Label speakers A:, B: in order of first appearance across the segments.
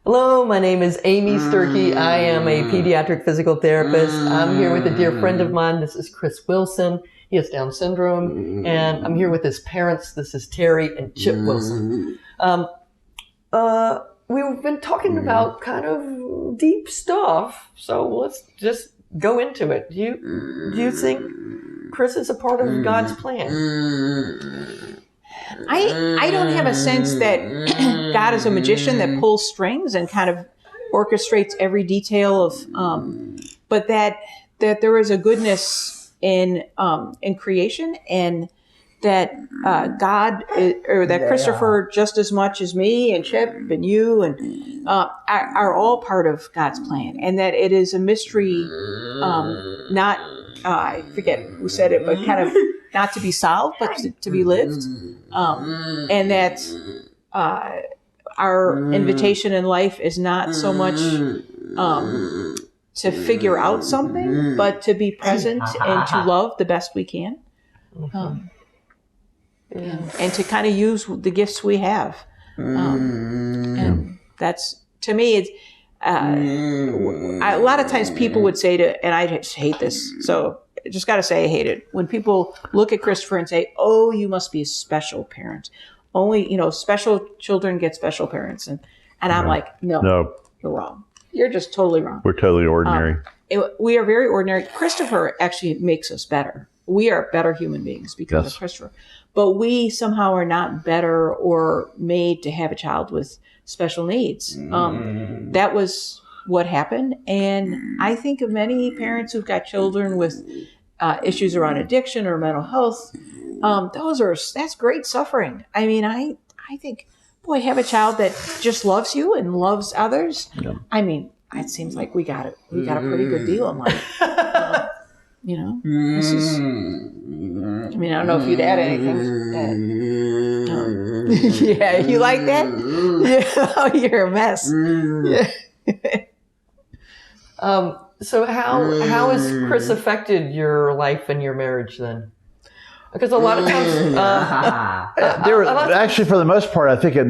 A: Hello, my name is Amy Sturkey. I am a pediatric physical therapist. I'm here with a dear friend of mine. This is Chris Wilson. He has Down syndrome, and I'm here with his parents. This is Terry and Chip Wilson. We've been talking about kind of deep stuff, so let's just go into it. Do you think Chris is a part of God's plan?
B: I don't have a sense that God is a magician that pulls strings and kind of orchestrates every detail of, but that there is a goodness in creation, and that God or that Christopher, just as much as me and Chip and you and are all part of God's plan, and that it is a mystery, not I forget who said it, but kind of not to be solved, but to be lived, and that our invitation in life is not so much to figure out something, but to be present and to love the best we can, and to kind of use the gifts we have. And that's, to me, it's a lot of times people would say and I just hate this, so I just got to say I hate it, when people look at Christopher and say, oh, you must be a special parent. Only, special children get special parents. And I'm like, no, you're wrong. You're just totally wrong.
C: We're totally ordinary.
B: We are very ordinary. Christopher actually makes us better. We are better human beings because of Christopher. But we somehow are not better or made to have a child with special needs. That was what happened. And I think of many parents who've got children with issues around addiction or mental health. That's great suffering. I mean, I think, boy, have a child that just loves you and loves others. Yeah. I mean, it seems like we got a pretty good deal in life. This is, I mean, I don't know if you'd add anything. Yeah, you like that? Yeah, oh, you're a mess. Yeah.
A: So how has Chris affected your life and your marriage then? Because a lot of times,
C: actually, for the most part, I think it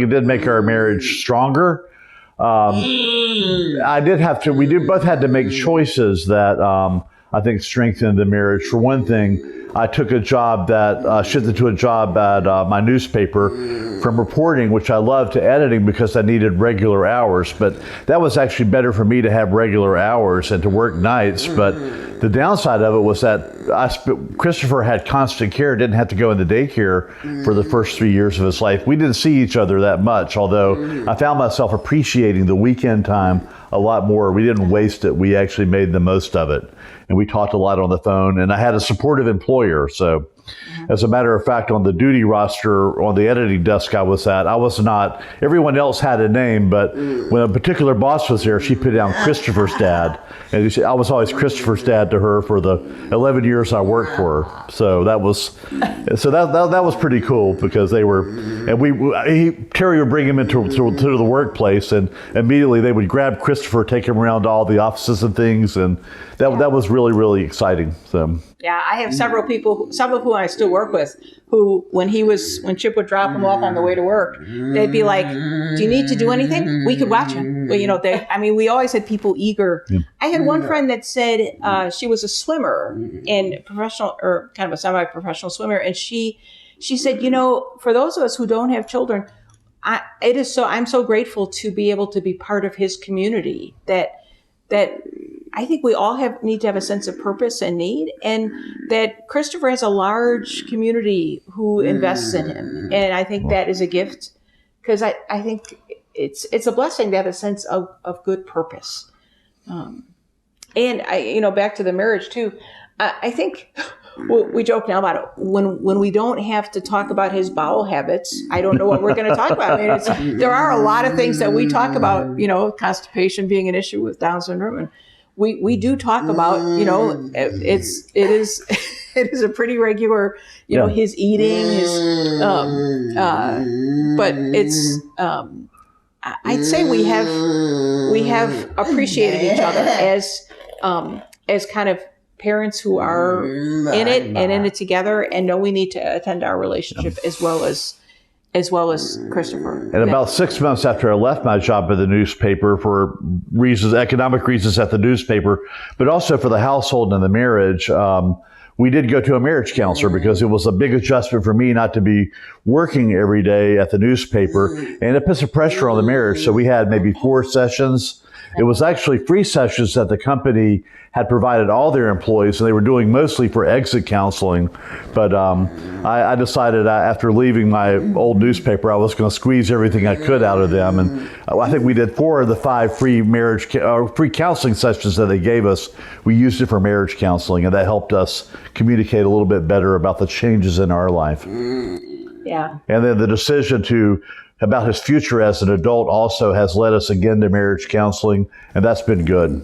C: did make our marriage stronger. We both had to make choices that I think strengthened the marriage. For one thing, I took a job shifted to a job at my newspaper, from reporting, which I loved, to editing because I needed regular hours. But that was actually better for me to have regular hours and to work nights. But the downside of it was that Christopher had constant care, didn't have to go into daycare for the first 3 years of his life. We didn't see each other that much, although I found myself appreciating the weekend time a lot more. We didn't waste it. We actually made the most of it. And we talked a lot on the phone, and I had a supportive employer. So as a matter of fact, on the duty roster, on the editing desk I was not, everyone else had a name, but when a particular boss was there, she put down Christopher's dad. And I was always Christopher's dad to her for the 11 years I worked for her. So that was pretty cool, because they were, and Terry would bring him into the workplace, and immediately they would grab Christopher, take him around to all the offices and things, and that was really, really exciting. So.
B: Yeah, I have several people, some of whom I still work with, who, when Chip would drop him off on the way to work, they'd be like, do you need to do anything? We could watch him. Well, we always had people eager. Yeah. I had one friend that said she was a swimmer, and professional, or kind of a semi-professional swimmer, and she said, for those of us who don't have children, I'm so grateful to be able to be part of his community, that I think we all need to have a sense of purpose and need, and that Christopher has a large community who invests in him. And I think that is a gift, because I think it's a blessing to have a sense of good purpose. And back to the marriage too, I think we joke now about it. When we don't have to talk about his bowel habits, I don't know what we're going to talk about. I mean, there are a lot of things that we talk about, constipation being an issue with Down syndrome, and we do talk about, it is a pretty regular, his eating, his, but it's, I'd say we have appreciated each other as kind of parents who are in it and in it together, and know we need to attend our relationship as well as as well as Christopher.
C: And about 6 months after I left my job at the newspaper for reasons, economic reasons at the newspaper, but also for the household and the marriage, we did go to a marriage counselor because it was a big adjustment for me not to be working every day at the newspaper, and it put some pressure on the marriage. So we had maybe 4 sessions. It was actually free sessions that the company had provided all their employees, and they were doing mostly for exit counseling. But I decided after leaving my old newspaper, I was going to squeeze everything I could out of them. And I think we did 4 of the 5 free counseling sessions that they gave us. We used it for marriage counseling, and that helped us communicate a little bit better about the changes in our life.
B: Yeah.
C: And then the decision about his future as an adult also has led us again to marriage counseling, and that's been good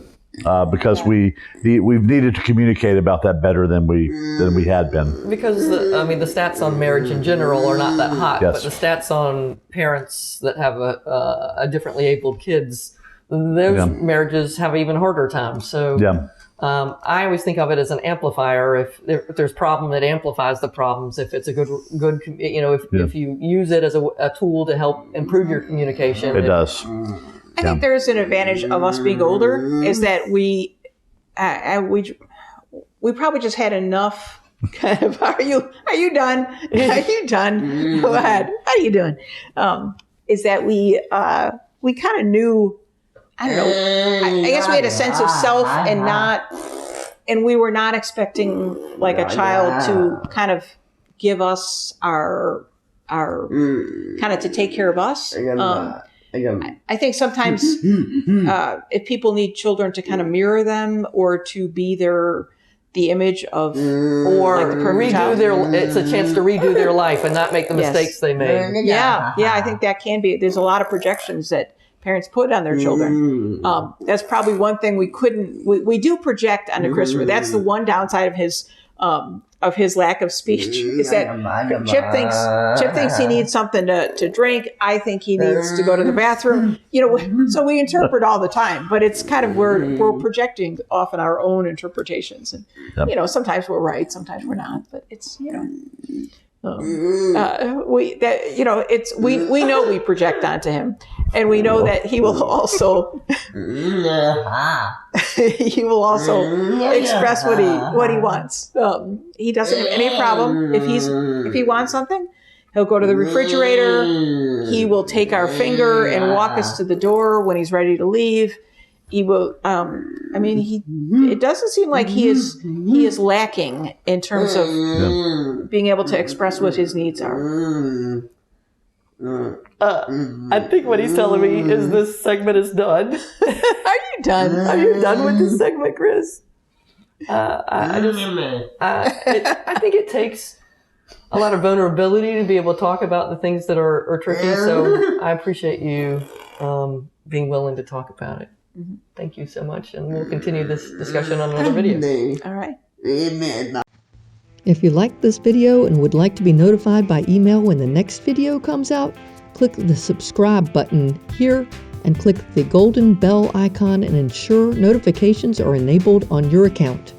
C: because we've needed to communicate about that better than we had been.
A: Because the stats on marriage in general are not that hot,
C: Yes.
A: but the stats on parents that have a differently abled kids, those marriages have an even harder time. So
C: Yeah.
A: I always think of it as an amplifier. If there's problem, it amplifies the problems. If it's a good, if you use it as a tool to help improve your communication,
C: It does.
B: I think there's an advantage of us being older is that we probably just had enough kind of, are you done? Are you done? Go ahead. How are you doing? Is that we kind of knew, I don't know, I guess we had a sense of self and we were not expecting like a child to kind of give us our kind of to take care of us. I think sometimes if people need children to kind of mirror them or to be the image of
A: or
B: like the perfect child.
A: it's a chance to redo their life and not make the mistakes they made.
B: Yeah, I think that can be. There's a lot of projections that parents put on their children. That's probably one thing we do project onto Christopher. That's the one downside of his lack of speech is that Chip thinks he needs something to drink. I think he needs to go to the bathroom. So we interpret all the time, but it's kind of we're projecting often our own interpretations, and sometimes we're right, sometimes we're not. But it's we know we project onto him, and we know that he will also express what he wants. He doesn't have any problem if he wants something. He'll go to the refrigerator. He will take our finger and walk us to the door when he's ready to leave. He will. It doesn't seem like he is lacking in terms of being able to express what his needs are.
A: I think what he's telling me is this segment is done.
B: Are you done?
A: Are you done with this segment, Chris? I think it takes a lot of vulnerability to be able to talk about the things that are tricky. So I appreciate you being willing to talk about it. Thank you so much, and we'll continue this discussion on another video.
B: All right.
D: Amen.
A: If you liked this video and would like to be notified by email when the next video comes out, click the subscribe button here and click the golden bell icon and ensure notifications are enabled on your account.